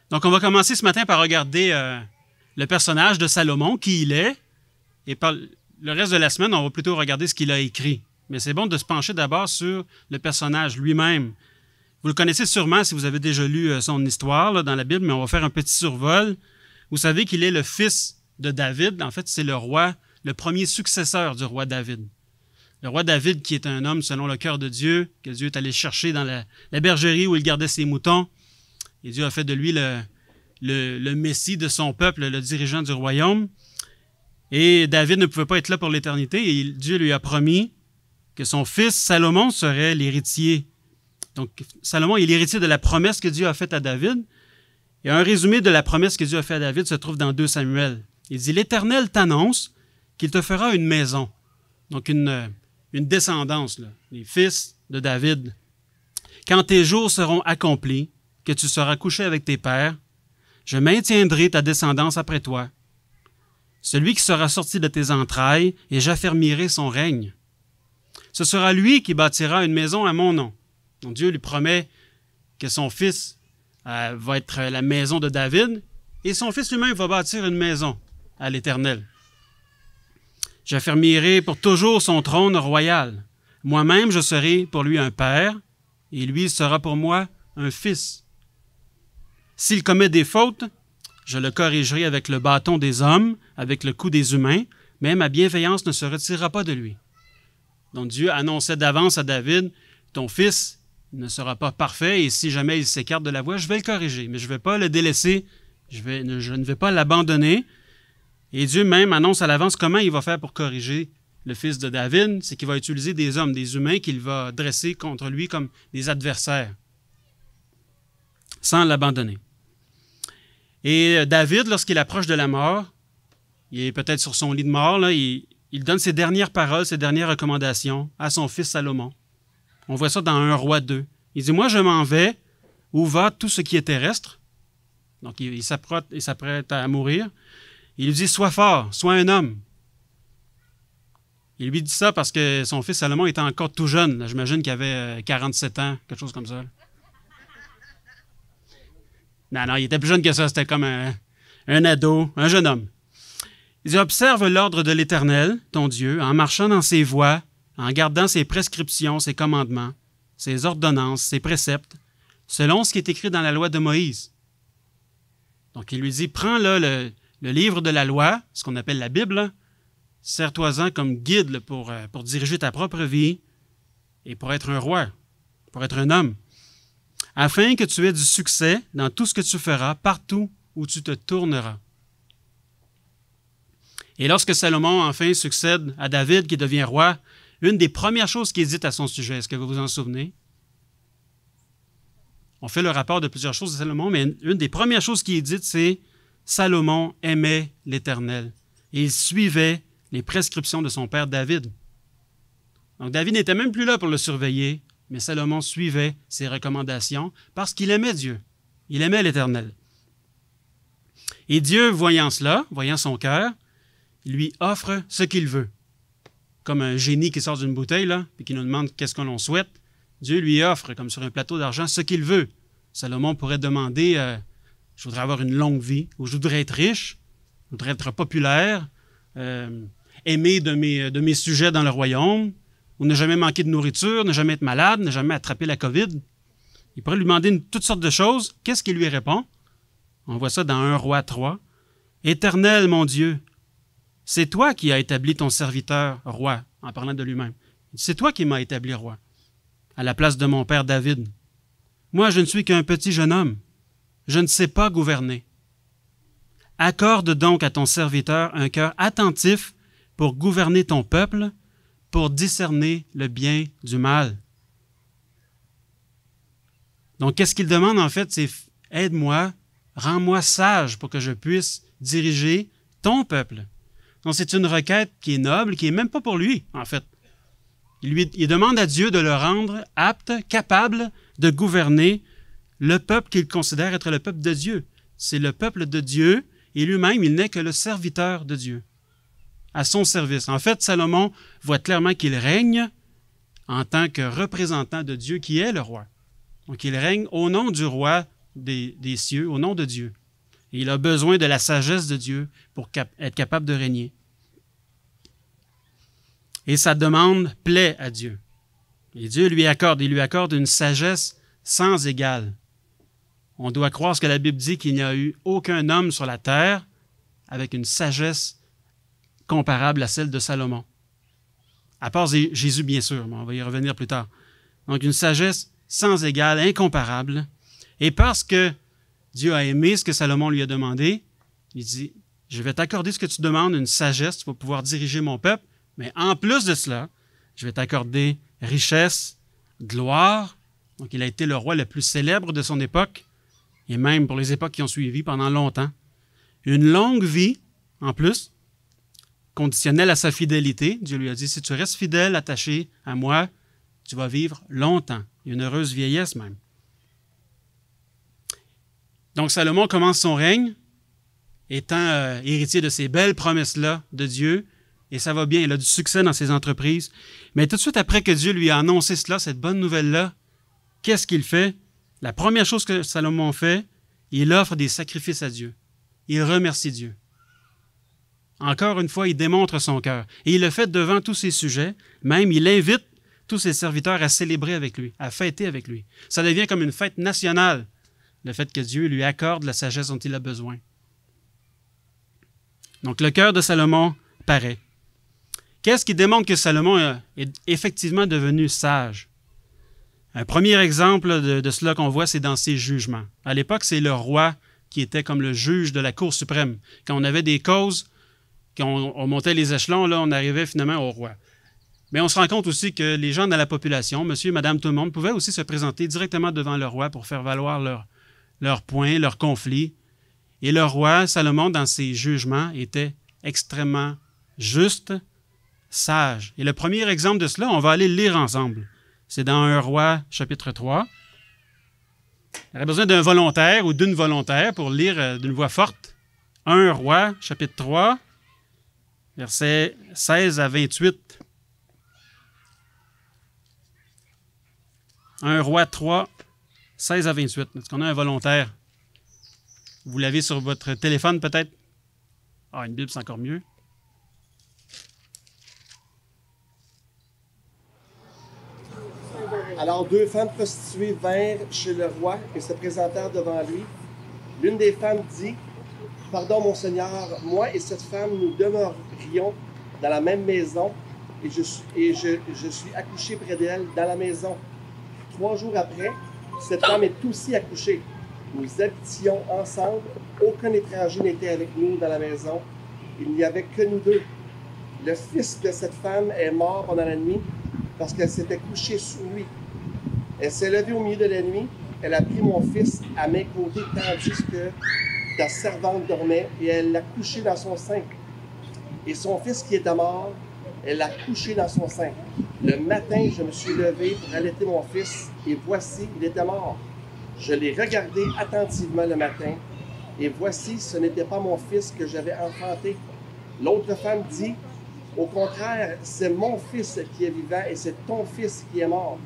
Donc, on va commencer ce matin par regarder le personnage de Salomon, qui il est. Et par le reste de la semaine, on va plutôt regarder ce qu'il a écrit. Mais c'est bon de se pencher d'abord sur le personnage lui-même. Vous le connaissez sûrement si vous avez déjà lu son histoire là, dans la Bible, mais on va faire un petit survol. Vous savez qu'il est le fils de David. En fait, c'est le roi, le premier successeur du roi David. Le roi David, qui est un homme selon le cœur de Dieu, que Dieu est allé chercher dans la bergerie où il gardait ses moutons. Et Dieu a fait de lui le Messie de son peuple, le dirigeant du royaume. Et David ne pouvait pas être là pour l'éternité. Et Dieu lui a promis que son fils Salomon serait l'héritier. Donc, Salomon est l'héritier de la promesse que Dieu a faite à David. Et un résumé de la promesse que Dieu a faite à David se trouve dans 2 Samuel. Il dit « L'Éternel t'annonce qu'il te fera une maison. » Donc, une descendance, là, les fils de David. « Quand tes jours seront accomplis, que tu seras couché avec tes pères, je maintiendrai ta descendance après toi. Celui qui sera sorti de tes entrailles, et j'affermirai son règne. Ce sera lui qui bâtira une maison à mon nom. » Donc Dieu lui promet que son fils va être la maison de David, et son fils lui-même va bâtir une maison à l'Éternel. J'affermirai pour toujours son trône royal. Moi-même, je serai pour lui un père, et lui sera pour moi un fils. S'il commet des fautes, je le corrigerai avec le bâton des hommes, avec le coup des humains, mais ma bienveillance ne se retirera pas de lui. Donc Dieu annonçait d'avance à David, ton fils ne sera pas parfait, et si jamais il s'écarte de la voie, je vais le corriger, mais je ne vais pas le délaisser, je ne vais pas l'abandonner. Et Dieu même annonce à l'avance comment il va faire pour corriger le fils de David, c'est qu'il va utiliser des hommes, des humains qu'il va dresser contre lui comme des adversaires, sans l'abandonner. Et David, lorsqu'il approche de la mort, il est peut-être sur son lit de mort, là, il donne ses dernières paroles, ses dernières recommandations à son fils Salomon. On voit ça dans 1 Roi 2. Il dit, « Moi, je m'en vais, où va tout ce qui est terrestre? » Donc, il s'apprête à mourir. Il lui dit, « Sois fort, sois un homme. » Il lui dit ça parce que son fils Salomon était encore tout jeune. J'imagine qu'il avait 47 ans, quelque chose comme ça. Non, il était plus jeune que ça. C'était comme un ado, un jeune homme. Il dit, « Observe l'ordre de l'Éternel, ton Dieu, en marchant dans ses voies, en gardant ses prescriptions, ses commandements, ses ordonnances, ses préceptes, selon ce qui est écrit dans la loi de Moïse. » Donc, il lui dit, « Prends là le livre de la loi, ce qu'on appelle la Bible, sers-toi-en comme guide là, pour diriger ta propre vie et pour être un roi, pour être un homme, afin que tu aies du succès dans tout ce que tu feras, partout où tu te tourneras. » Et lorsque Salomon, enfin, succède à David, qui devient roi, une des premières choses qu'il dit à son sujet, est-ce que vous vous en souvenez? On fait le rapport de plusieurs choses de Salomon, mais une des premières choses qui est dite, c'est « Salomon aimait l'Éternel et il suivait les prescriptions de son père David. » Donc David n'était même plus là pour le surveiller, mais Salomon suivait ses recommandations parce qu'il aimait Dieu. Il aimait l'Éternel. Et Dieu, voyant cela, voyant son cœur, lui offre ce qu'il veut. Comme un génie qui sort d'une bouteille là, et qui nous demande qu'est-ce que l'on souhaite, Dieu lui offre, comme sur un plateau d'argent, ce qu'il veut. Salomon pourrait demander je voudrais avoir une longue vie, ou je voudrais être riche, je voudrais être populaire, aimé de mes sujets dans le royaume, ou ne jamais manquer de nourriture, ne jamais être malade, ne jamais attraper la COVID. Il pourrait lui demander toutes sortes de choses. Qu'est-ce qu'il lui répond? On voit ça dans 1 Roi 3. « Éternel, mon Dieu, c'est toi qui as établi ton serviteur roi, en parlant de lui-même. C'est toi qui m'as établi roi, à la place de mon père David. Moi, je ne suis qu'un petit jeune homme. Je ne sais pas gouverner. Accorde donc à ton serviteur un cœur attentif pour gouverner ton peuple, pour discerner le bien du mal. » Donc, qu'est-ce qu'il demande en fait? C'est « Aide-moi, rends-moi sage pour que je puisse diriger ton peuple. » Donc, c'est une requête qui est noble, qui n'est même pas pour lui, en fait. Il demande à Dieu de le rendre apte, capable de gouverner le peuple qu'il considère être le peuple de Dieu. C'est le peuple de Dieu, et lui-même, il n'est que le serviteur de Dieu, à son service. En fait, Salomon voit clairement qu'il règne en tant que représentant de Dieu qui est le roi. Donc, il règne au nom du roi des cieux, au nom de Dieu. Et il a besoin de la sagesse de Dieu pour être capable de régner. Et sa demande plaît à Dieu. Et Dieu il lui accorde une sagesse sans égale. On doit croire ce que la Bible dit, qu'il n'y a eu aucun homme sur la terre avec une sagesse comparable à celle de Salomon. À part Jésus, bien sûr, mais on va y revenir plus tard. Donc, une sagesse sans égale, incomparable. Et parce que Dieu a aimé ce que Salomon lui a demandé, il dit, je vais t'accorder ce que tu demandes, une sagesse, tu vas pouvoir diriger mon peuple, mais en plus de cela, je vais t'accorder richesse, gloire. Donc, il a été le roi le plus célèbre de son époque, et même pour les époques qui ont suivi pendant longtemps. Une longue vie, en plus, conditionnelle à sa fidélité. Dieu lui a dit, si tu restes fidèle, attaché à moi, tu vas vivre longtemps, une heureuse vieillesse même. Donc Salomon commence son règne, étant héritier de ces belles promesses-là de Dieu, et ça va bien, il a du succès dans ses entreprises. Mais tout de suite après que Dieu lui a annoncé cela, cette bonne nouvelle-là, qu'est-ce qu'il fait? La première chose que Salomon fait, il offre des sacrifices à Dieu. Il remercie Dieu. Encore une fois, il démontre son cœur. Et il le fait devant tous ses sujets. Même, il invite tous ses serviteurs à célébrer avec lui, à fêter avec lui. Ça devient comme une fête nationale, le fait que Dieu lui accorde la sagesse dont il a besoin. Donc, le cœur de Salomon paraît. Qu'est-ce qui démontre que Salomon est effectivement devenu sage? Un premier exemple de cela qu'on voit, c'est dans ses jugements. À l'époque, c'est le roi qui était comme le juge de la Cour suprême. Quand on avait des causes, quand on montait les échelons, là, on arrivait finalement au roi. Mais on se rend compte aussi que les gens dans la population, monsieur, madame, tout le monde, pouvaient aussi se présenter directement devant le roi pour faire valoir leurs points, leurs conflits. Et le roi, Salomon, dans ses jugements, était extrêmement juste, sage. Et le premier exemple de cela, on va aller le lire ensemble. C'est dans 1 Roi, chapitre 3. Il y aurait besoin d'un volontaire ou d'une volontaire pour lire d'une voix forte. 1 Roi, chapitre 3, versets 16 à 28. 1 Roi 3, 16 à 28. Est-ce qu'on a un volontaire? Vous l'avez sur votre téléphone peut-être? Ah, une Bible, c'est encore mieux. Alors, deux femmes prostituées vinrent chez le roi et se présentèrent devant lui. L'une des femmes dit, « Pardon, mon Seigneur, moi et cette femme, nous demeurions dans la même maison et je suis accouchée près d'elle dans la maison. 3 jours après, cette femme est aussi accouchée. Nous habitions ensemble, aucun étranger n'était avec nous dans la maison. Il n'y avait que nous deux. Le fils de cette femme est mort pendant la nuit parce qu'elle s'était couchée sur lui. Elle s'est levée au milieu de la nuit, elle a pris mon fils à mes côtés tandis que ta servante dormait et elle l'a couché dans son sein. Et son fils qui était mort, elle l'a couché dans son sein. Le matin, je me suis levé pour allaiter mon fils et voici, il était mort. Je l'ai regardé attentivement le matin et voici, ce n'était pas mon fils que j'avais enfanté. L'autre femme dit, au contraire, c'est mon fils qui est vivant et c'est ton fils qui est mort.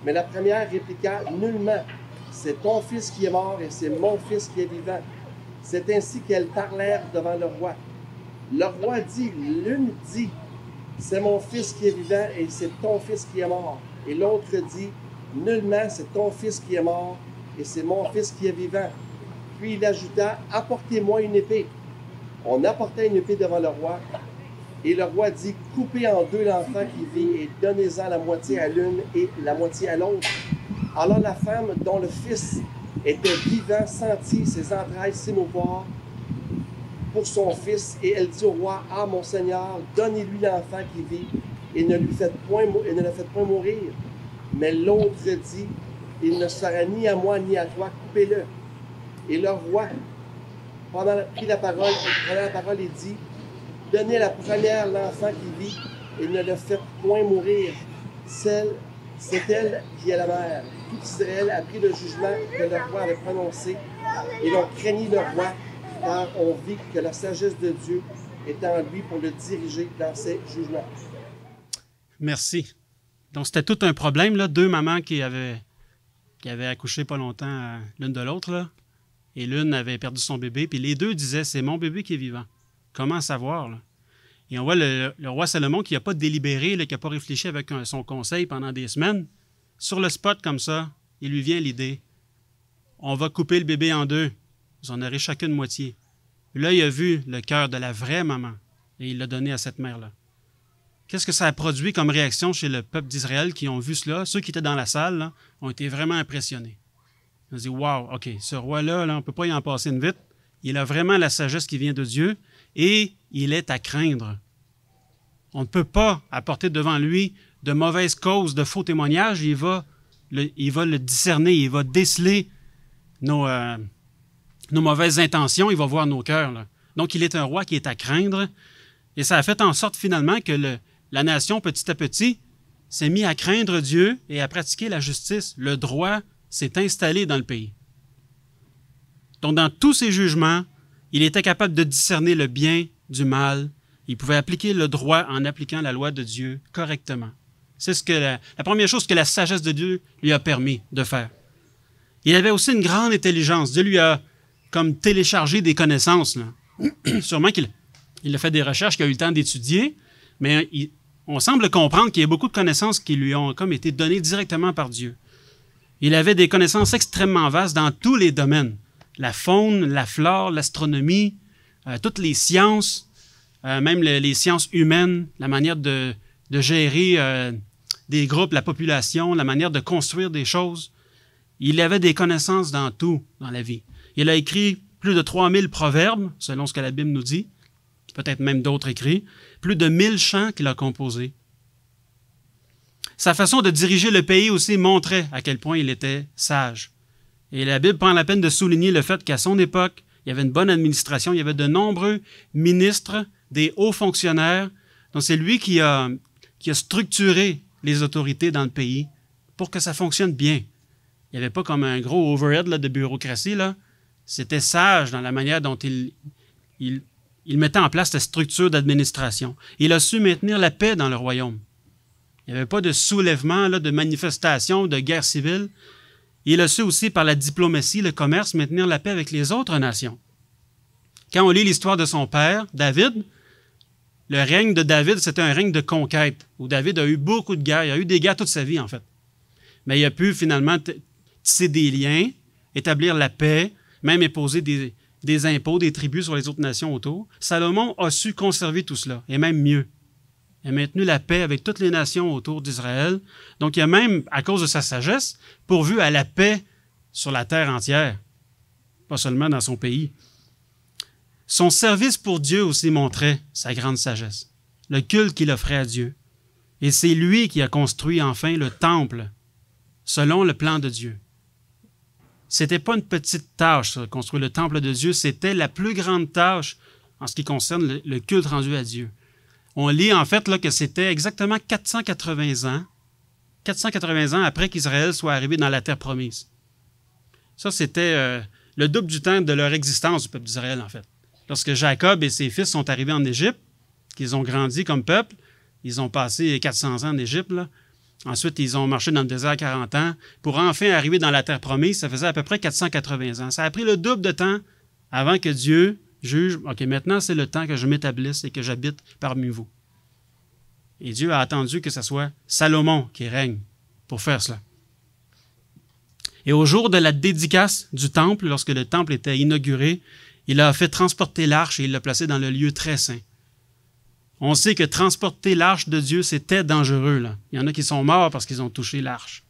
Mais la première répliqua, nullement, c'est ton fils qui est mort et c'est mon fils qui est vivant. C'est ainsi qu'elles parlèrent devant le roi. Le roi dit, l'une dit, c'est mon fils qui est vivant et c'est ton fils qui est mort. Et l'autre dit, nullement, c'est ton fils qui est mort et c'est mon fils qui est vivant. Puis il ajouta, apportez-moi une épée. On apporta une épée devant le roi. Et le roi dit, coupez en deux l'enfant qui vit et donnez-en la moitié à l'une et la moitié à l'autre. Alors la femme dont le fils était vivant sentit ses entrailles s'émouvoir pour son fils et elle dit au roi, ah mon Seigneur, donnez-lui l'enfant qui vit et ne le faites point mourir. Mais l'autre dit, il ne sera ni à moi ni à toi, coupez-le. Et le roi prit la parole et dit, donnez la première l'enfant qui vit et ne le faites point mourir. C'est elle qui est la mère. Tout Israël a pris le jugement que le roi avait prononcé et l'on craignit le roi car on vit que la sagesse de Dieu était en lui pour le diriger dans ses jugements. Merci. Donc, c'était tout un problème, là, deux mamans qui avaient qui avaient accouché pas longtemps l'une de l'autre, là, et l'une avait perdu son bébé, puis les deux disaient, c'est mon bébé qui est vivant. Comment savoir, là? Et on voit le roi Salomon qui n'a pas délibéré, là, qui n'a pas réfléchi avec son conseil pendant des semaines. Sur le spot, comme ça, il lui vient l'idée. On va couper le bébé en deux. Vous en aurez chacune moitié. Puis là, il a vu le cœur de la vraie maman et il l'a donné à cette mère-là. Qu'est-ce que ça a produit comme réaction chez le peuple d'Israël qui ont vu cela? Ceux qui étaient dans la salle là, ont été vraiment impressionnés. Ils ont dit, wow, OK, ce roi-là, là, on ne peut pas y en passer une vite. Il a vraiment la sagesse qui vient de Dieu et il est à craindre. On ne peut pas apporter devant lui de mauvaises causes, de faux témoignages. Il va le discerner, il va déceler nos mauvaises intentions, il va voir nos cœurs, là. Donc, il est un roi qui est à craindre. Et ça a fait en sorte finalement que la nation, petit à petit, s'est mise à craindre Dieu et à pratiquer la justice. Le droit s'est installé dans le pays. Donc, dans tous ses jugements, il était capable de discerner le bien du mal. Il pouvait appliquer le droit en appliquant la loi de Dieu correctement. C'est la première chose que la sagesse de Dieu lui a permis de faire. Il avait aussi une grande intelligence. Dieu lui a comme téléchargé des connaissances, là. Sûrement qu'il a fait des recherches, qu'il a eu le temps d'étudier, mais on semble comprendre qu'il y a beaucoup de connaissances qui lui ont comme été données directement par Dieu. Il avait des connaissances extrêmement vastes dans tous les domaines. La faune, la flore, l'astronomie, toutes les sciences, même les sciences humaines, la manière de gérer des groupes, la population, la manière de construire des choses. Il avait des connaissances dans tout, dans la vie. Il a écrit plus de 3000 proverbes, selon ce que la Bible nous dit, peut-être même d'autres écrits, plus de 1000 chants qu'il a composés. Sa façon de diriger le pays aussi montrait à quel point il était sage. Et la Bible prend la peine de souligner le fait qu'à son époque, il y avait une bonne administration, il y avait de nombreux ministres, des hauts fonctionnaires. Donc c'est lui qui a structuré les autorités dans le pays pour que ça fonctionne bien. Il n'y avait pas comme un gros overhead là, de bureaucratie, là. C'était sage dans la manière dont il mettait en place cette structure d'administration. Il a su maintenir la paix dans le royaume. Il n'y avait pas de soulèvement, là, de manifestation, de guerre civile. Il a su aussi, par la diplomatie, le commerce, maintenir la paix avec les autres nations. Quand on lit l'histoire de son père, David, le règne de David, c'était un règne de conquête, où David a eu beaucoup de guerres. Il a eu des guerres toute sa vie, en fait. Mais il a pu finalement tisser des liens, établir la paix, même imposer des impôts, des tribus sur les autres nations autour. Salomon a su conserver tout cela, et même mieux. Il a maintenu la paix avec toutes les nations autour d'Israël. Donc, il a même, à cause de sa sagesse, pourvu à la paix sur la terre entière, pas seulement dans son pays. Son service pour Dieu aussi montrait sa grande sagesse, le culte qu'il offrait à Dieu. Et c'est lui qui a construit enfin le temple, selon le plan de Dieu. C'était pas une petite tâche, ça, construire le temple de Dieu, c'était la plus grande tâche en ce qui concerne le culte rendu à Dieu. On lit en fait là, que c'était exactement 480 ans après qu'Israël soit arrivé dans la terre promise. Ça, c'était le double du temps de leur existence du peuple d'Israël, en fait. Lorsque Jacob et ses fils sont arrivés en Égypte, qu'ils ont grandi comme peuple, ils ont passé 400 ans en Égypte, là. Ensuite, ils ont marché dans le désert 40 ans. Pour enfin arriver dans la terre promise, ça faisait à peu près 480 ans. Ça a pris le double de temps avant que Dieu juge, OK, maintenant c'est le temps que je m'établisse et que j'habite parmi vous. Et Dieu a attendu que ce soit Salomon qui règne pour faire cela. Et au jour de la dédicace du temple, lorsque le temple était inauguré, il a fait transporter l'arche et il l'a placée dans le lieu très saint. On sait que transporter l'arche de Dieu, c'était dangereux, là. Il y en a qui sont morts parce qu'ils ont touché l'arche.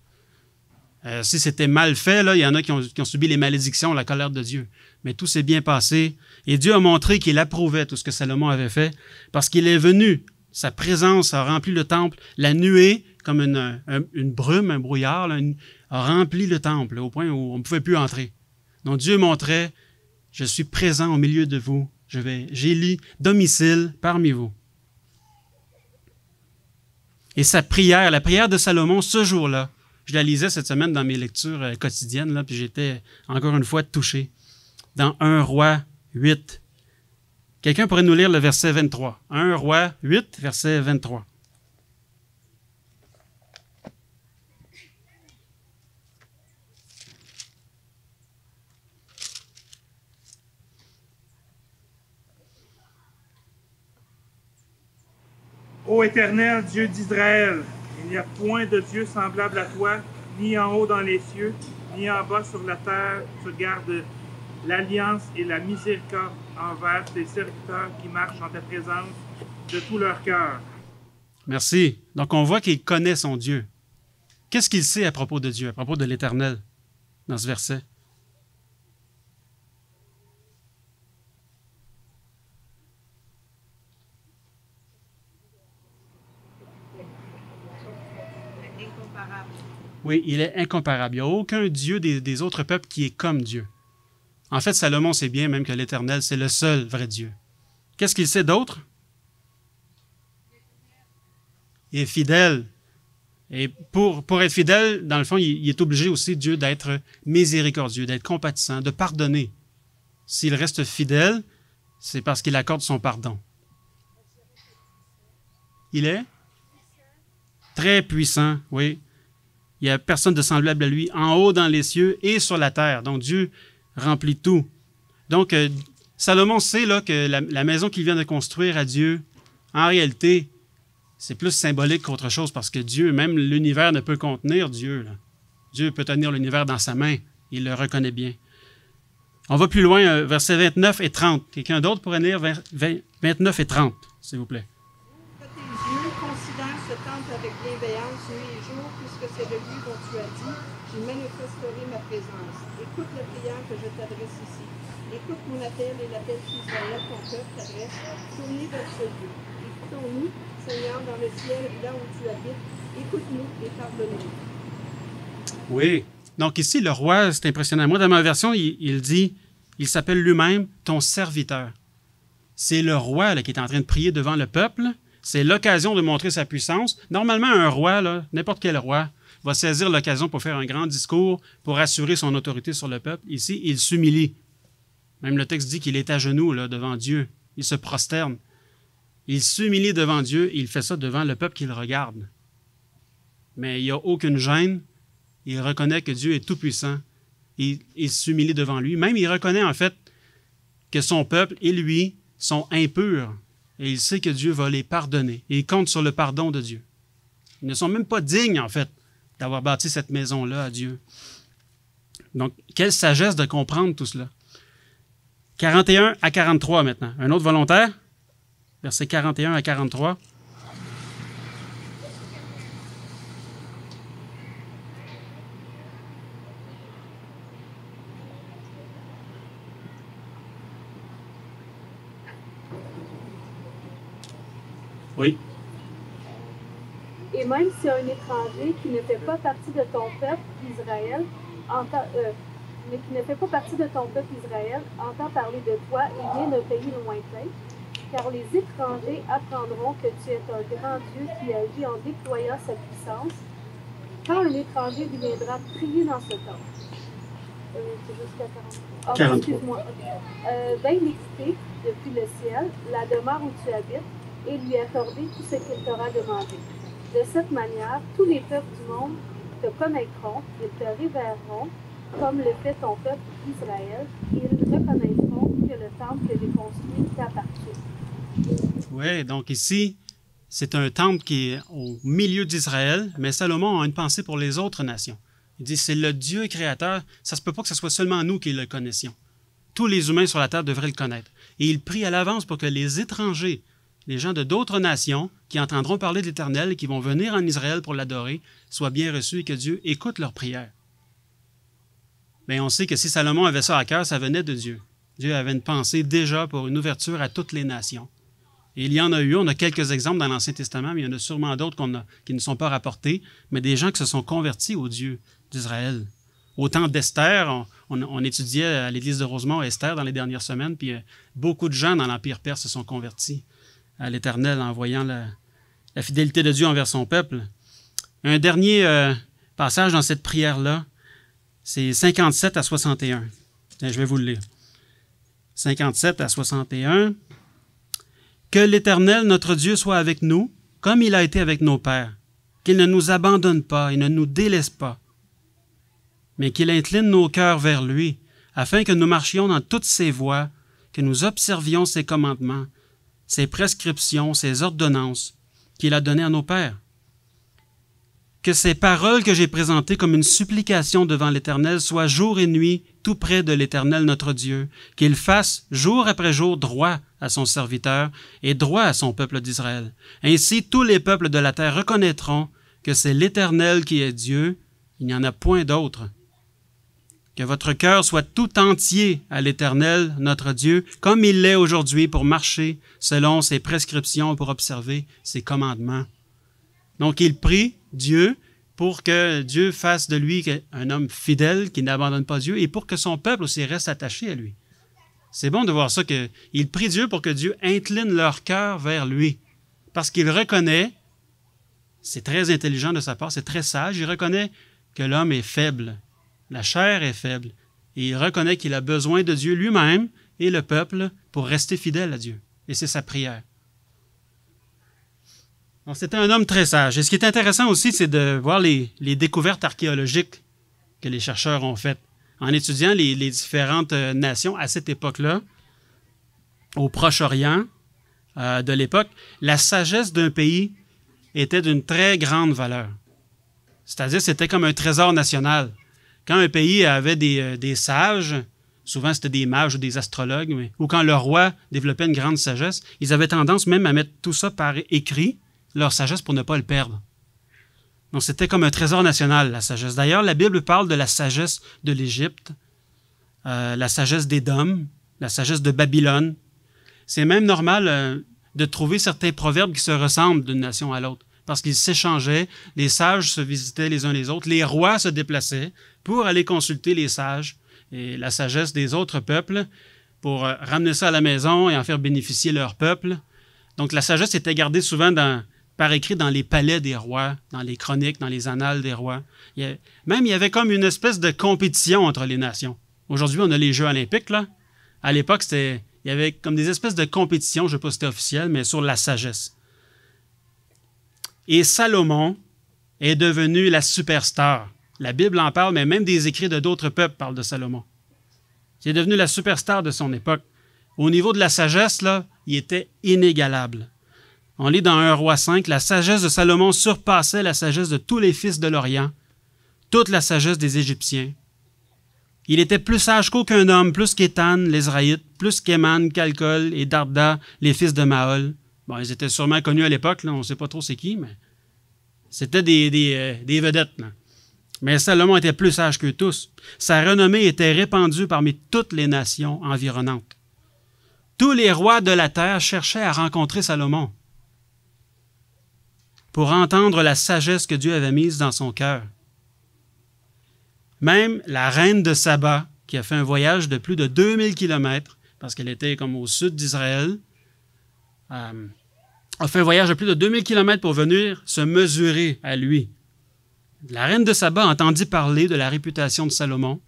Si c'était mal fait, là, il y en a qui ont subi les malédictions, la colère de Dieu. Mais tout s'est bien passé. Et Dieu a montré qu'il approuvait tout ce que Salomon avait fait parce qu'il est venu. Sa présence a rempli le temple. La nuée, comme une brume, un brouillard, là, a rempli le temple au point où on ne pouvait plus entrer. Donc Dieu montrait, je suis présent au milieu de vous. J'élis domicile parmi vous. Et sa prière, la prière de Salomon, ce jour-là, je la lisais cette semaine dans mes lectures quotidiennes, là, puis j'étais encore une fois touché. Dans 1 Roi 8. Quelqu'un pourrait nous lire le verset 23. 1 Roi 8, verset 23. Ô Éternel, Dieu d'Israël, il n'y a point de Dieu semblable à toi, ni en haut dans les cieux, ni en bas sur la terre. Tu gardes l'alliance et la miséricorde envers tes serviteurs qui marchent en ta présence de tout leur cœur. Merci. Donc, on voit qu'il connaît son Dieu. Qu'est-ce qu'il sait à propos de Dieu, à propos de l'Éternel, dans ce verset? Oui, il est incomparable. Il n'y a aucun Dieu des autres peuples qui est comme Dieu. En fait, Salomon sait bien même que l'Éternel, c'est le seul vrai Dieu. Qu'est-ce qu'il sait d'autre? Il est fidèle. Et pour être fidèle, dans le fond, il est obligé aussi, Dieu, d'être miséricordieux, d'être compatissant, de pardonner. S'il reste fidèle, c'est parce qu'il accorde son pardon. Il est très puissant, oui. Il n'y a personne de semblable à lui, en haut dans les cieux et sur la terre. Donc, Dieu remplit tout. Donc, Salomon sait là, que la maison qu'il vient de construire à Dieu, en réalité, c'est plus symbolique qu'autre chose parce que Dieu, même l'univers ne peut contenir Dieu. Là. Dieu peut tenir l'univers dans sa main. Il le reconnaît bien. On va plus loin, versets 29 et 30. Quelqu'un d'autre pourrait lire 29 et 30, s'il vous plaît. Tes yeux considèrent ce temple avec bienveillance nuit et jour, puisque c'est de lui dont tu as dit, j'y manifesterai ma présence. Écoute la prière que je t'adresse ici. Écoute mon appel et l'appel qu'Israël, ton peuple, t'adresse. Tournez vers ce Dieu. Écoutons-nous, Seigneur, dans le ciel, là où tu habites. Écoute-nous et pardonne-nous. Oui. Donc ici, le roi, c'est impressionnant. Moi, dans ma version, il dit, il s'appelle lui-même ton serviteur. C'est le roi là, qui est en train de prier devant le peuple. C'est l'occasion de montrer sa puissance. Normalement, un roi, là, n'importe quel roi, va saisir l'occasion pour faire un grand discours, pour assurer son autorité sur le peuple. Ici, il s'humilie. Même le texte dit qu'il est à genoux là, devant Dieu. Il se prosterne. Il s'humilie devant Dieu et il fait ça devant le peuple qu'il regarde. Mais il n'y a aucune gêne. Il reconnaît que Dieu est tout-puissant. Il s'humilie devant lui. Même il reconnaît en fait que son peuple et lui sont impurs. Et il sait que Dieu va les pardonner. Et il compte sur le pardon de Dieu. Ils ne sont même pas dignes, en fait, d'avoir bâti cette maison-là à Dieu. Donc, quelle sagesse de comprendre tout cela. 41 à 43 maintenant. Un autre volontaire? Versets 41 à 43. Oui. Et même si un étranger qui ne fait pas partie de ton peuple Israël, mais qui ne fait pas partie de ton peuple Israël, entend parler de toi et vient d'un pays lointain, car les étrangers apprendront que tu es un grand Dieu qui agit en déployant sa puissance, quand un étranger viendra prier dans ce temple. C'est jusqu'à 43. 43. Excuse-moi. Vint l'écouter depuis le ciel, la demeure où tu habites, et lui accorder tout ce qu'il t'aura demandé. De cette manière, tous les peuples du monde te connaîtront et te révéreront, comme le fait ton peuple Israël, et ils reconnaîtront que le temple que j'ai construit t'appartient. Oui, donc ici, c'est un temple qui est au milieu d'Israël, mais Salomon a une pensée pour les autres nations. Il dit, c'est le Dieu créateur, ça ne se peut pas que ce soit seulement nous qui le connaissions. Tous les humains sur la terre devraient le connaître. Et il prie à l'avance pour que les étrangers, les gens de d'autres nations qui entendront parler de l'Éternel et qui vont venir en Israël pour l'adorer, soient bien reçus et que Dieu écoute leurs prières. Mais on sait que si Salomon avait ça à cœur, ça venait de Dieu. Dieu avait une pensée déjà pour une ouverture à toutes les nations. Et il y en a eu, on a quelques exemples dans l'Ancien Testament, mais il y en a sûrement d'autres qui ne sont pas rapportés, mais des gens qui se sont convertis au Dieu d'Israël. Au temps d'Esther, on étudiait à l'église de Rosemont Esther dans les dernières semaines, puis beaucoup de gens dans l'Empire perse se sont convertis à l'Éternel en voyant la fidélité de Dieu envers son peuple. Un dernier passage dans cette prière-là, c'est 57 à 61. Tiens, je vais vous le lire. 57 à 61. « Que l'Éternel, notre Dieu, soit avec nous, comme il a été avec nos pères, qu'il ne nous abandonne pas et ne nous délaisse pas, mais qu'il incline nos cœurs vers lui, afin que nous marchions dans toutes ses voies, que nous observions ses commandements, ses prescriptions, ses ordonnances, qu'il a donné à nos pères. Que ces paroles que j'ai présentées comme une supplication devant l'Éternel soient jour et nuit tout près de l'Éternel notre Dieu, qu'il fasse jour après jour droit à son serviteur et droit à son peuple d'Israël. Ainsi tous les peuples de la terre reconnaîtront que c'est l'Éternel qui est Dieu, il n'y en a point d'autre. Que votre cœur soit tout entier à l'Éternel, notre Dieu, comme il l'est aujourd'hui pour marcher selon ses prescriptions, pour observer ses commandements. Donc, il prie Dieu pour que Dieu fasse de lui un homme fidèle qui n'abandonne pas Dieu et pour que son peuple aussi reste attaché à lui. C'est bon de voir ça, qu'il prie Dieu pour que Dieu incline leur cœur vers lui. Parce qu'il reconnaît, c'est très intelligent de sa part, c'est très sage, il reconnaît que l'homme est faible. La chair est faible. Et il reconnaît qu'il a besoin de Dieu lui-même et le peuple pour rester fidèle à Dieu. Et c'est sa prière. Donc, c'était un homme très sage. Et ce qui est intéressant aussi, c'est de voir les découvertes archéologiques que les chercheurs ont faites en étudiant les différentes nations à cette époque-là, au Proche-Orient de l'époque. La sagesse d'un pays était d'une très grande valeur. C'est-à-dire, c'était comme un trésor national. Quand un pays avait des sages, souvent c'était des mages ou des astrologues, ou quand le roi développait une grande sagesse, ils avaient tendance même à mettre tout ça par écrit, leur sagesse, pour ne pas le perdre. Donc c'était comme un trésor national, la sagesse. D'ailleurs, la Bible parle de la sagesse de l'Égypte, la sagesse d'Édom, la sagesse de Babylone. C'est même normal de trouver certains proverbes qui se ressemblent d'une nation à l'autre, parce qu'ils s'échangeaient, les sages se visitaient les uns les autres, les rois se déplaçaient pour aller consulter les sages et la sagesse des autres peuples pour ramener ça à la maison et en faire bénéficier leur peuple. Donc la sagesse était gardée souvent par écrit dans les palais des rois, dans les chroniques, dans les annales des rois. Il y avait comme une espèce de compétition entre les nations. Aujourd'hui, on a les Jeux olympiques, là. À l'époque, il y avait comme des espèces de compétitions, je ne sais pas si c'était officiel, mais sur la sagesse. Et Salomon est devenu la superstar. La Bible en parle, mais même des écrits de d'autres peuples parlent de Salomon. Il est devenu la superstar de son époque. Au niveau de la sagesse, là, il était inégalable. On lit dans 1 Roi 5, « La sagesse de Salomon surpassait la sagesse de tous les fils de l'Orient, toute la sagesse des Égyptiens. Il était plus sage qu'aucun homme, plus qu'Étan, l'Israïte, plus qu'Éman, Calcol et Darda, les fils de Mahol. » Bon, ils étaient sûrement connus à l'époque, là, on ne sait pas trop c'est qui, mais c'était des vedettes. Là. Mais Salomon était plus sage qu'eux tous. Sa renommée était répandue parmi toutes les nations environnantes. Tous les rois de la terre cherchaient à rencontrer Salomon pour entendre la sagesse que Dieu avait mise dans son cœur. Même la reine de Saba, qui a fait un voyage de plus de 2000 kilomètres, parce qu'elle était comme au sud d'Israël, a fait un voyage de plus de 2000 kilomètres pour venir se mesurer à lui. La reine de Saba entendit parler de la réputation de Salomon,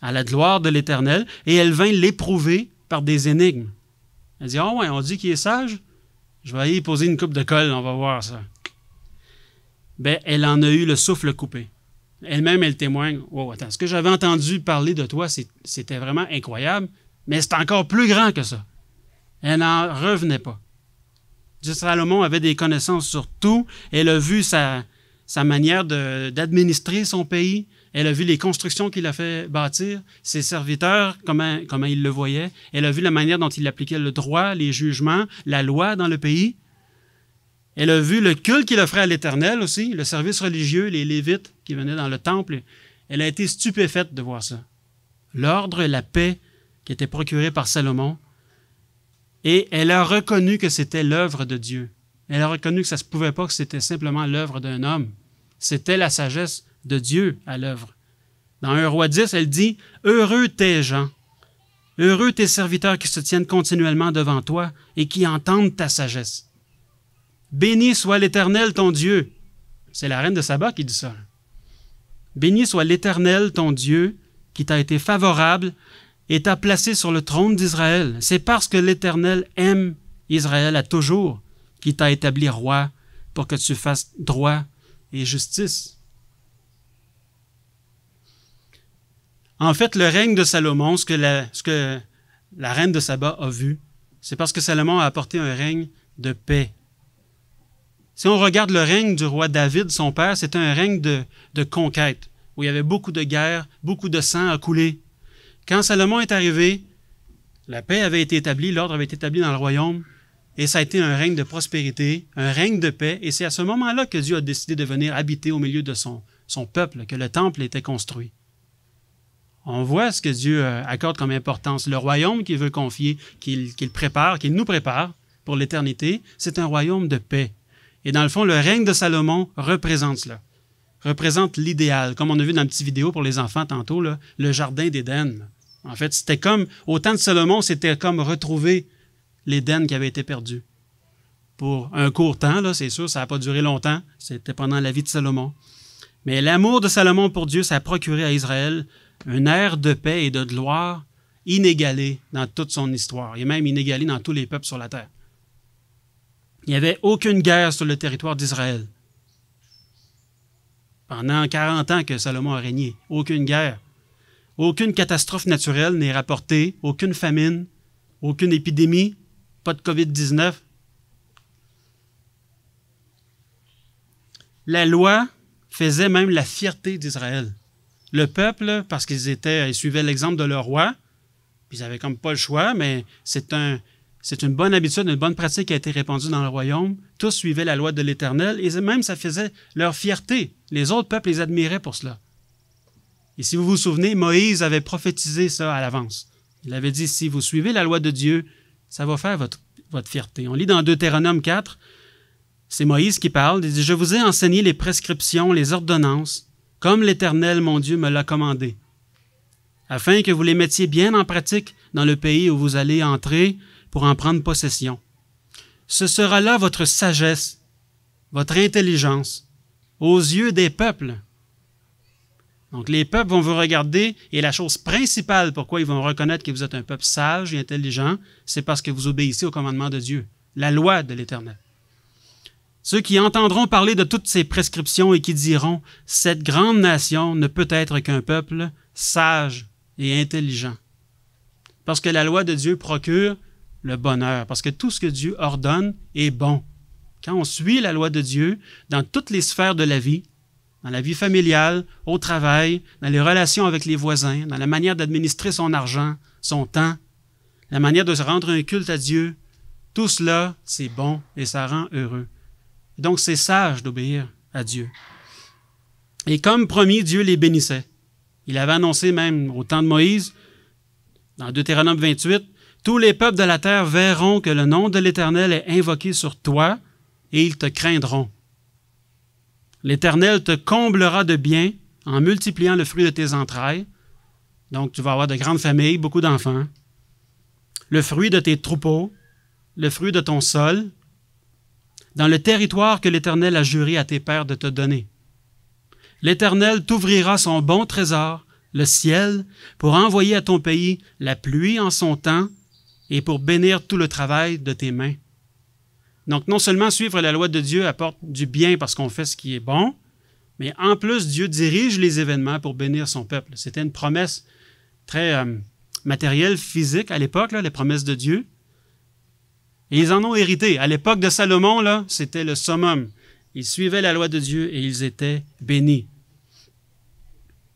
à la gloire de l'Éternel, et elle vint l'éprouver par des énigmes. Elle dit, « Oh ouais, on dit qu'il est sage? Je vais aller y poser une coupe de colle, on va voir ça. » Ben, elle en a eu le souffle coupé. Elle-même, elle témoigne, « Oh, attends, ce que j'avais entendu parler de toi, c'était vraiment incroyable, mais c'est encore plus grand que ça. » Elle n'en revenait pas. Salomon avait des connaissances sur tout. Elle a vu sa manière d'administrer son pays. Elle a vu les constructions qu'il a fait bâtir, ses serviteurs, comment il le voyait. Elle a vu la manière dont il appliquait le droit, les jugements, la loi dans le pays. Elle a vu le culte qu'il offrait à l'Éternel aussi, le service religieux, les Lévites qui venaient dans le temple. Elle a été stupéfaite de voir ça. L'ordre et la paix qui étaient procurés par Salomon. Et elle a reconnu que c'était l'œuvre de Dieu. Elle a reconnu que ça ne se pouvait pas que c'était simplement l'œuvre d'un homme. C'était la sagesse de Dieu à l'œuvre. Dans 1 Roi 10, elle dit « Heureux tes gens, heureux tes serviteurs qui se tiennent continuellement devant toi et qui entendent ta sagesse. Béni soit l'Éternel ton Dieu. » C'est la reine de Saba qui dit ça. « Béni soit l'Éternel ton Dieu qui t'a été favorable et t'a placé sur le trône d'Israël. C'est parce que l'Éternel aime Israël à toujours qu'il t'a établi roi pour que tu fasses droit et justice. » En fait, le règne de Salomon, ce que la reine de Saba a vu, c'est parce que Salomon a apporté un règne de paix. Si on regarde le règne du roi David, son père, c'était un règne de conquête, où il y avait beaucoup de guerres, beaucoup de sang à couler. Quand Salomon est arrivé, la paix avait été établie, l'ordre avait été établi dans le royaume, et ça a été un règne de prospérité, un règne de paix, et c'est à ce moment-là que Dieu a décidé de venir habiter au milieu de son peuple, que le temple était construit. On voit ce que Dieu accorde comme importance. Le royaume qu'il veut confier, qu'il prépare, qu'il nous prépare pour l'éternité, c'est un royaume de paix. Et dans le fond, le règne de Salomon représente cela, représente l'idéal. Comme on a vu dans une petite vidéo pour les enfants tantôt, là, le jardin d'Éden. En fait, c'était comme, au temps de Salomon, c'était comme retrouver l'Éden qui avait été perdu. Pour un court temps, là, c'est sûr, ça n'a pas duré longtemps, c'était pendant la vie de Salomon. Mais l'amour de Salomon pour Dieu, ça a procuré à Israël une ère de paix et de gloire inégalée dans toute son histoire, et même inégalée dans tous les peuples sur la terre. Il n'y avait aucune guerre sur le territoire d'Israël. Pendant 40 ans que Salomon a régné, aucune guerre. Aucune catastrophe naturelle n'est rapportée, aucune famine, aucune épidémie, pas de COVID-19. La loi faisait même la fierté d'Israël. Le peuple, parce qu'ils suivaient l'exemple de leur roi, puis ils n'avaient comme pas le choix, mais c'est une bonne habitude, une bonne pratique qui a été répandue dans le royaume. Tous suivaient la loi de l'Éternel et même ça faisait leur fierté. Les autres peuples les admiraient pour cela. Et si vous vous souvenez, Moïse avait prophétisé ça à l'avance. Il avait dit, si vous suivez la loi de Dieu, ça va faire votre fierté. On lit dans Deutéronome 4, c'est Moïse qui parle, il dit, « Je vous ai enseigné les prescriptions, les ordonnances, comme l'Éternel, mon Dieu, me l'a commandé, afin que vous les mettiez bien en pratique dans le pays où vous allez entrer pour en prendre possession. Ce sera là votre sagesse, votre intelligence, aux yeux des peuples. » Donc, les peuples vont vous regarder, et la chose principale pourquoi ils vont reconnaître que vous êtes un peuple sage et intelligent, c'est parce que vous obéissez au commandement de Dieu, la loi de l'Éternel. Ceux qui entendront parler de toutes ces prescriptions et qui diront « Cette grande nation ne peut être qu'un peuple sage et intelligent. » Parce que la loi de Dieu procure le bonheur, parce que tout ce que Dieu ordonne est bon. Quand on suit la loi de Dieu dans toutes les sphères de la vie, dans la vie familiale, au travail, dans les relations avec les voisins, dans la manière d'administrer son argent, son temps, la manière de se rendre un culte à Dieu, tout cela, c'est bon et ça rend heureux. Donc, c'est sage d'obéir à Dieu. Et comme promis, Dieu les bénissait. Il avait annoncé même au temps de Moïse, dans Deutéronome 28, « Tous les peuples de la terre verront que le nom de l'Éternel est invoqué sur toi et ils te craindront. L'Éternel te comblera de biens en multipliant le fruit de tes entrailles. » Donc, tu vas avoir de grandes familles, beaucoup d'enfants. Le fruit de tes troupeaux, le fruit de ton sol, dans le territoire que l'Éternel a juré à tes pères de te donner. L'Éternel t'ouvrira son bon trésor, le ciel, pour envoyer à ton pays la pluie en son temps et pour bénir tout le travail de tes mains. Donc, non seulement suivre la loi de Dieu apporte du bien parce qu'on fait ce qui est bon, mais en plus, Dieu dirige les événements pour bénir son peuple. C'était une promesse très matérielle, physique à l'époque, les promesses de Dieu. Et ils en ont hérité. À l'époque de Salomon, là, c'était le summum. Ils suivaient la loi de Dieu et ils étaient bénis.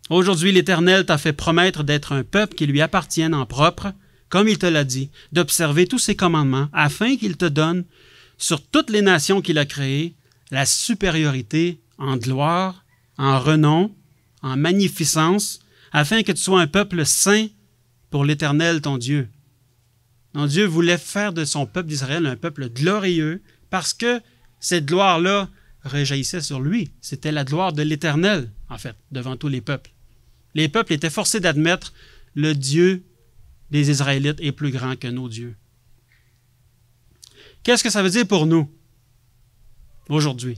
Aujourd'hui, l'Éternel t'a fait promettre d'être un peuple qui lui appartienne en propre, comme il te l'a dit, d'observer tous ses commandements, afin qu'il te donne, sur toutes les nations qu'il a créées, la supériorité en gloire, en renom, en magnificence, afin que tu sois un peuple saint pour l'Éternel, ton Dieu. Donc Dieu voulait faire de son peuple d'Israël un peuple glorieux parce que cette gloire-là rejaillissait sur lui. C'était la gloire de l'Éternel, en fait, devant tous les peuples. Les peuples étaient forcés d'admettre le Dieu des Israélites est plus grand que nos dieux. Qu'est-ce que ça veut dire pour nous, aujourd'hui?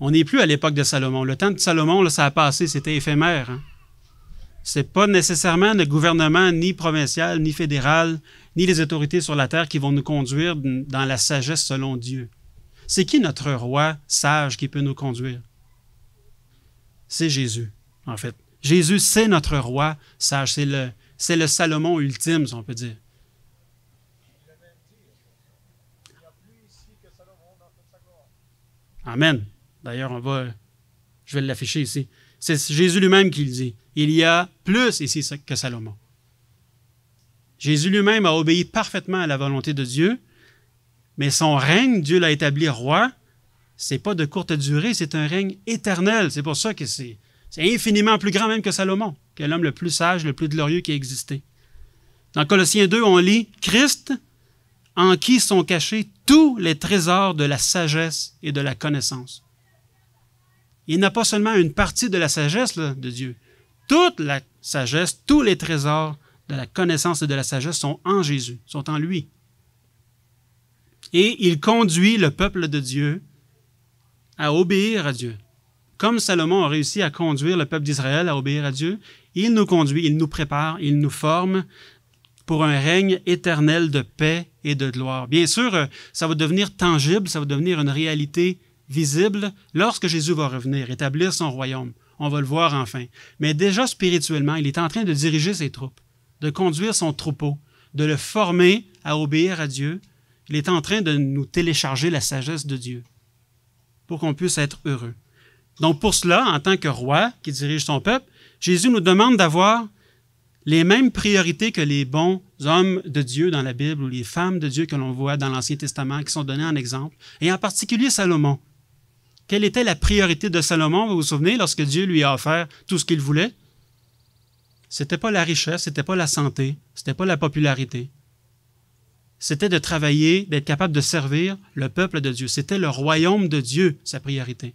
On n'est plus à l'époque de Salomon. Le temps de Salomon, là, ça a passé, c'était éphémère. Hein? Ce n'est pas nécessairement le gouvernement ni provincial, ni fédéral, ni les autorités sur la terre qui vont nous conduire dans la sagesse selon Dieu. C'est qui notre roi sage qui peut nous conduire? C'est Jésus, en fait. Jésus, c'est notre roi sage. C'est le Salomon ultime, si on peut dire. Amen. D'ailleurs, je vais l'afficher ici. C'est Jésus lui-même qui le dit. Il y a plus ici que Salomon. Jésus lui-même a obéi parfaitement à la volonté de Dieu, mais son règne, Dieu l'a établi roi, c'est pas de courte durée, c'est un règne éternel. C'est pour ça que c'est infiniment plus grand même que Salomon, qui est l'homme le plus sage, le plus glorieux qui a existé. Dans Colossiens 2, on lit « Christ, en qui sont cachés tous les trésors de la sagesse et de la connaissance. » Il n'a pas seulement une partie de la sagesse là, de Dieu. Toute la sagesse, tous les trésors de la connaissance et de la sagesse sont en Jésus, sont en lui. Et il conduit le peuple de Dieu à obéir à Dieu. Comme Salomon a réussi à conduire le peuple d'Israël à obéir à Dieu, il nous conduit, il nous prépare, il nous forme pour un règne éternel de paix et de gloire. Bien sûr, ça va devenir tangible, ça va devenir une réalité visible lorsque Jésus va revenir, établir son royaume. On va le voir enfin. Mais déjà spirituellement, il est en train de diriger ses troupes, de conduire son troupeau, de le former à obéir à Dieu. Il est en train de nous télécharger la sagesse de Dieu pour qu'on puisse être heureux. Donc pour cela, en tant que roi qui dirige son peuple, Jésus nous demande d'avoir les mêmes priorités que les bons hommes de Dieu dans la Bible ou les femmes de Dieu que l'on voit dans l'Ancien Testament qui sont donnés en exemple, et en particulier Salomon. Quelle était la priorité de Salomon, vous vous souvenez, lorsque Dieu lui a offert tout ce qu'il voulait? C'était pas la richesse, c'était pas la santé, c'était pas la popularité. C'était de travailler, d'être capable de servir le peuple de Dieu. C'était le royaume de Dieu, sa priorité.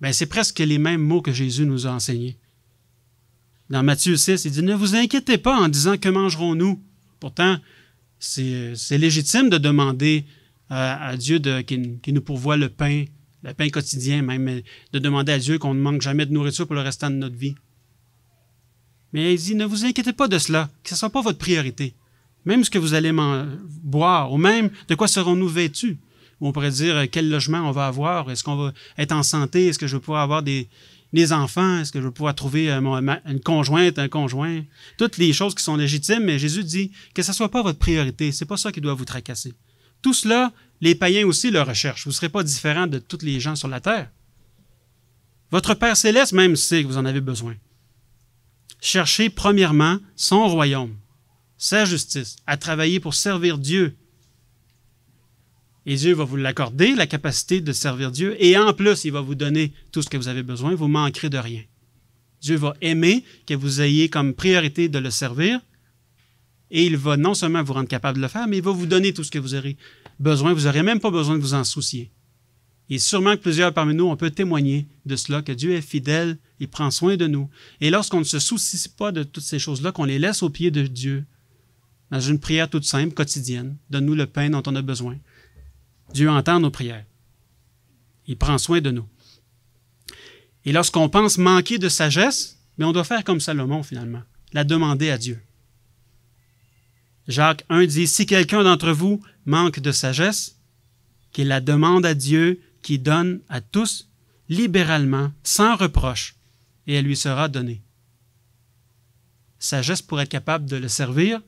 Bien, c'est presque les mêmes mots que Jésus nous a enseignés. Dans Matthieu 6, il dit « Ne vous inquiétez pas en disant « Que mangerons-nous » Pourtant, c'est légitime de demander à Dieu qui nous pourvoie le pain quotidien même, de demander à Dieu qu'on ne manque jamais de nourriture pour le restant de notre vie. Mais il dit « Ne vous inquiétez pas de cela, que ce ne soit pas votre priorité. Même ce que vous allez boire, ou même de quoi serons-nous vêtus. » Ou on pourrait dire quel logement on va avoir, est-ce qu'on va être en santé, est-ce que je vais pouvoir avoir des enfants, est-ce que je vais pouvoir trouver une conjointe, un conjoint. Toutes les choses qui sont légitimes, mais Jésus dit que ce ne soit pas votre priorité, ce n'est pas ça qui doit vous tracasser. Tout cela, les païens aussi le recherchent. Vous ne serez pas différent de tous les gens sur la terre. Votre Père céleste même sait que vous en avez besoin. Cherchez premièrement son royaume, sa justice, à travailler pour servir Dieu. Et Dieu va vous l'accorder, la capacité de servir Dieu, et en plus, il va vous donner tout ce que vous avez besoin, vous ne manquerez de rien. Dieu va aimer que vous ayez comme priorité de le servir, et il va non seulement vous rendre capable de le faire, mais il va vous donner tout ce que vous aurez besoin. Vous n'aurez même pas besoin de vous en soucier. Et sûrement que plusieurs parmi nous, on peut témoigner de cela, que Dieu est fidèle, il prend soin de nous. Et lorsqu'on ne se soucie pas de toutes ces choses-là, qu'on les laisse aux pieds de Dieu, dans une prière toute simple, quotidienne, donne-nous le pain dont on a besoin. Dieu entend nos prières. Il prend soin de nous. Et lorsqu'on pense manquer de sagesse, mais on doit faire comme Salomon finalement, la demander à Dieu. Jacques 1 dit, « Si quelqu'un d'entre vous manque de sagesse, qu'il la demande à Dieu, qui donne à tous libéralement, sans reproche, et elle lui sera donnée. » Sagesse pour être capable de le servir.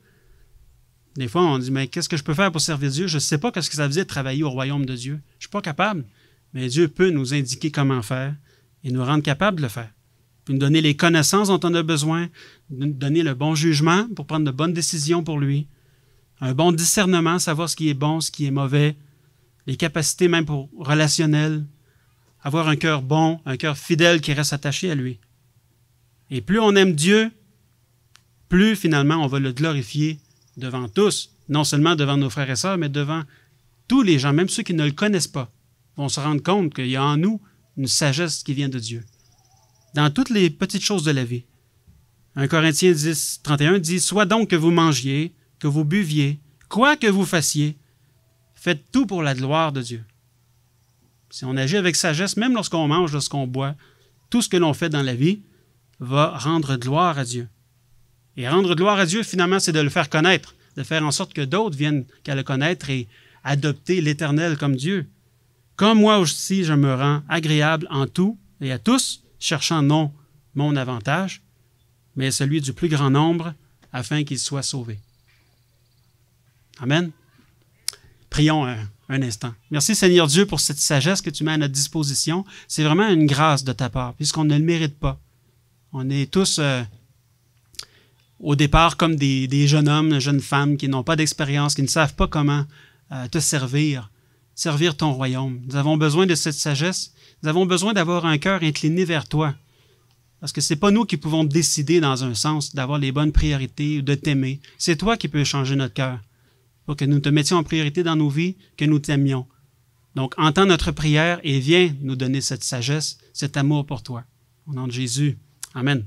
Des fois, on dit, mais qu'est-ce que je peux faire pour servir Dieu? Je ne sais pas qu'est-ce que ça veut dire travailler au royaume de Dieu. Je ne suis pas capable. Mais Dieu peut nous indiquer comment faire et nous rendre capables de le faire. Il peut nous donner les connaissances dont on a besoin, nous donner le bon jugement pour prendre de bonnes décisions pour lui, un bon discernement, savoir ce qui est bon, ce qui est mauvais, les capacités même pour relationnelles, avoir un cœur bon, un cœur fidèle qui reste attaché à lui. Et plus on aime Dieu, plus finalement on va le glorifier devant tous, non seulement devant nos frères et sœurs, mais devant tous les gens, même ceux qui ne le connaissent pas, vont se rendre compte qu'il y a en nous une sagesse qui vient de Dieu. Dans toutes les petites choses de la vie. 1 Corinthiens 10, 31 dit « Soit donc que vous mangiez, que vous buviez, quoi que vous fassiez, faites tout pour la gloire de Dieu. » Si on agit avec sagesse, même lorsqu'on mange, lorsqu'on boit, tout ce que l'on fait dans la vie va rendre gloire à Dieu. Et rendre gloire à Dieu, finalement, c'est de le faire connaître, de faire en sorte que d'autres viennent qu'à le connaître et adopter l'Éternel comme Dieu. Comme moi aussi, je me rends agréable en tout et à tous, cherchant non mon avantage, mais celui du plus grand nombre, afin qu'ils soient sauvés. Amen. Prions un instant. Merci Seigneur Dieu pour cette sagesse que tu mets à notre disposition. C'est vraiment une grâce de ta part, puisqu'on ne le mérite pas. On est tous au départ comme des jeunes hommes, jeunes femmes qui n'ont pas d'expérience, qui ne savent pas comment te servir ton royaume. Nous avons besoin de cette sagesse. Nous avons besoin d'avoir un cœur incliné vers toi. Parce que ce n'est pas nous qui pouvons décider dans un sens d'avoir les bonnes priorités ou de t'aimer. C'est toi qui peux changer notre cœur pour que nous te mettions en priorité dans nos vies, que nous t'aimions. Donc, entends notre prière et viens nous donner cette sagesse, cet amour pour toi. Au nom de Jésus. Amen.